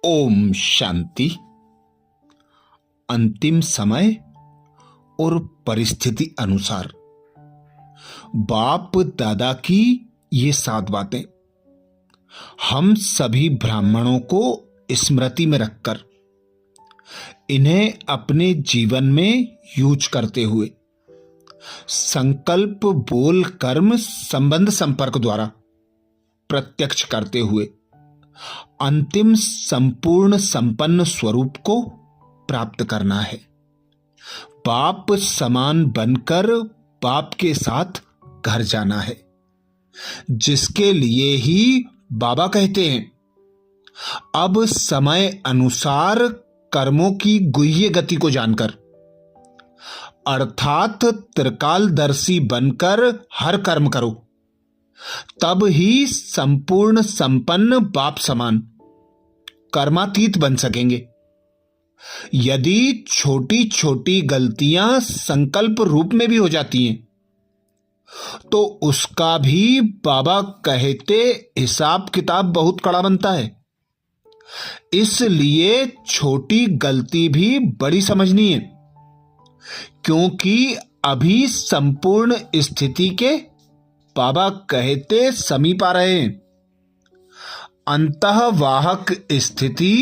ओम शांति। अंतिम समय और परिस्थिति अनुसार बाप दादा की ये 7 बातें हम सभी ब्राह्मणों को स्मृति में रखकर इन्हें अपने जीवन में यूज करते हुए संकल्प बोल कर्म संबंध संपर्क द्वारा प्रत्यक्ष करते हुए अंतिम संपूर्ण संपन्न स्वरूप को प्राप्त करना है। बाप समान बनकर बाप के साथ घर जाना है, जिसके लिए ही बाबा कहते हैं अब समय अनुसार कर्मों की गुह्य गति को जानकर अर्थात त्रिकालदर्शी बनकर हर कर्म करो, तब ही संपूर्ण संपन्न बाप समान कर्मातीत बन सकेंगे। यदि छोटी छोटी गलतियां संकल्प रूप में भी हो जाती हैं तो उसका भी बाबा कहते हिसाब किताब बहुत कड़ा बनता है। इसलिए छोटी गलती भी बड़ी समझनी है, क्योंकि अभी संपूर्ण स्थिति के बाबा कहते समीप आ रहे हैं। अंतःवाहक स्थिति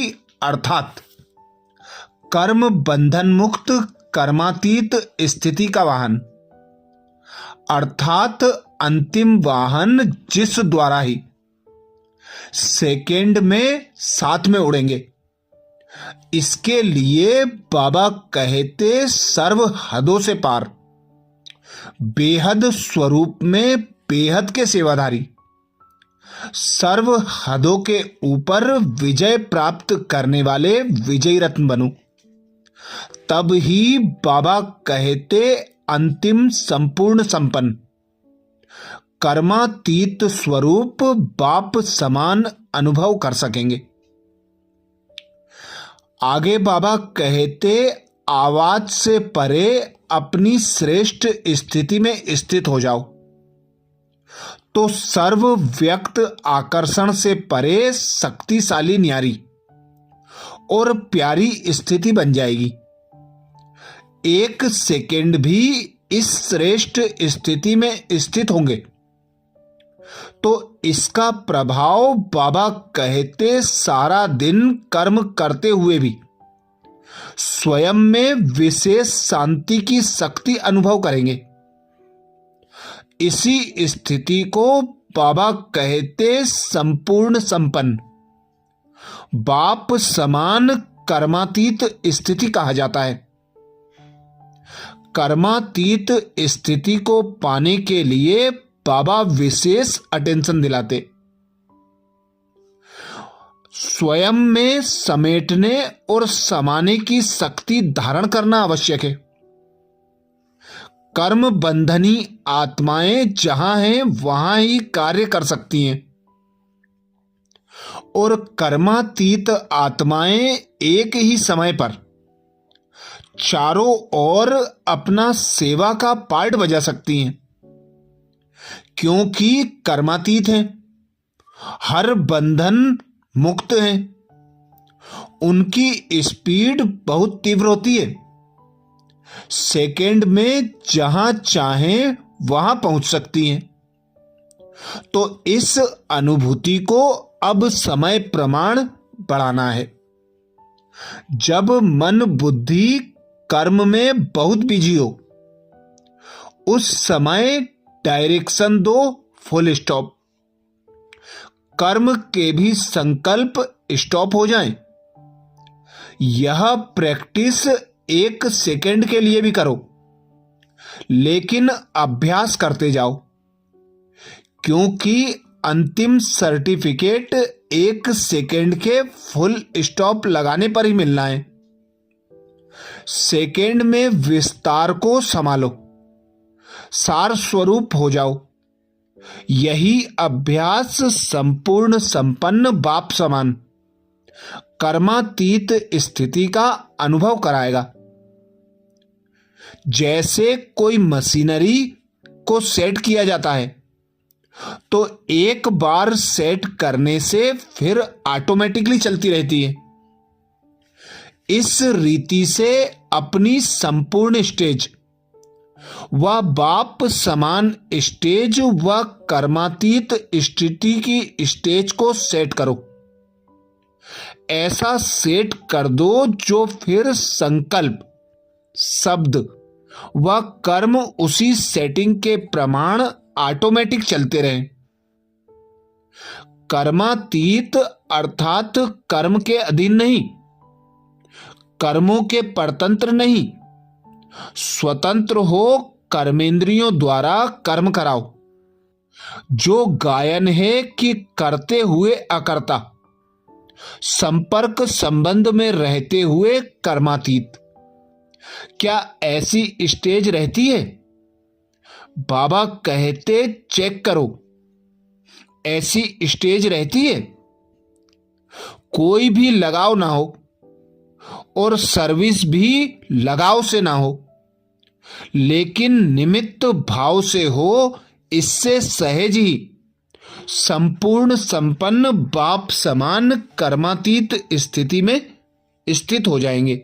अर्थात कर्म बंधन मुक्त कर्मातीत स्थिति का वाहन अर्थात अंतिम वाहन, जिस द्वारा ही सेकेंड में साथ में उड़ेंगे। इसके लिए बाबा कहते सर्व हदों से पार बेहद स्वरूप में बेहद के सेवाधारी सर्व हदों के ऊपर विजय प्राप्त करने वाले विजयी रत्न बनो, तब ही बाबा कहते अंतिम संपूर्ण संपन्न कर्मातीत स्वरूप बाप समान अनुभव कर सकेंगे। आगे बाबा कहते आवाज से परे अपनी श्रेष्ठ स्थिति में स्थित हो जाओ, तो सर्व व्यक्त आकर्षण से परे शक्तिशाली न्यारी और प्यारी स्थिति बन जाएगी। एक सेकेंड भी इस श्रेष्ठ स्थिति में स्थित होंगे तो इसका प्रभाव बाबा कहते सारा दिन कर्म करते हुए भी स्वयं में विशेष शांति की शक्ति अनुभव करेंगे। इसी स्थिति को बाबा कहते संपूर्ण संपन्न बाप समान कर्मातीत स्थिति कहा जाता है। कर्मातीत स्थिति को पाने के लिए बाबा विशेष अटेंशन दिलाते, स्वयं में समेटने और समाने की शक्ति धारण करना आवश्यक है। कर्म बंधनी आत्माएं जहां हैं वहां ही कार्य कर सकती हैं और कर्मातीत आत्माएं एक ही समय पर चारों ओर अपना सेवा का पार्ट बजा सकती हैं, क्योंकि कर्मातीत हैं, हर बंधन मुक्त हैं। उनकी स्पीड बहुत तीव्र होती है, सेकेंड में जहां चाहें वहां पहुंच सकती हैं। तो इस अनुभूति को अब समय प्रमाण बढ़ाना है। जब मन बुद्धि कर्म में बहुत बिजी हो, उस समय डायरेक्शन दो फुल स्टॉप। कर्म के भी संकल्प स्टॉप हो जाएं। यह प्रैक्टिस 1 सेकेंड के लिए भी करो, लेकिन अभ्यास करते जाओ, क्योंकि अंतिम सर्टिफिकेट 1 सेकेंड के फुल स्टॉप लगाने पर ही मिलना है। सेकेंड में विस्तार को संभालो, सार स्वरूप हो जाओ। यही अभ्यास संपूर्ण संपन्न बाप समान कर्मातीत स्थिति का अनुभव कराएगा। जैसे कोई मशीनरी को सेट किया जाता है तो एक बार सेट करने से फिर ऑटोमेटिकली चलती रहती है। इस रीति से अपनी संपूर्ण स्टेज व बाप समान स्टेज व कर्मातीत स्थिति की स्टेज को सेट करो। ऐसा सेट कर दो जो फिर संकल्प, शब्द व कर्म उसी सेटिंग के प्रमाण ऑटोमेटिक चलते रहें। कर्मातीत अर्थात कर्म के अधीन नहीं, कर्मों के परतंत्र नहीं, स्वतंत्र हो, कर्मेंद्रियों द्वारा कर्म कराओ। जो गायन है कि करते हुए अकर्ता, संपर्क संबंध में रहते हुए कर्मातीत। क्या ऐसी स्टेज रहती है? बाबा कहते चेक करो, ऐसी स्टेज रहती है? कोई भी लगाव ना हो और सर्विस भी लगाव से ना हो, लेकिन निमित्त भाव से हो। इससे सहज ही संपूर्ण संपन्न बाप समान कर्मातीत स्थिति में स्थित हो जाएंगे।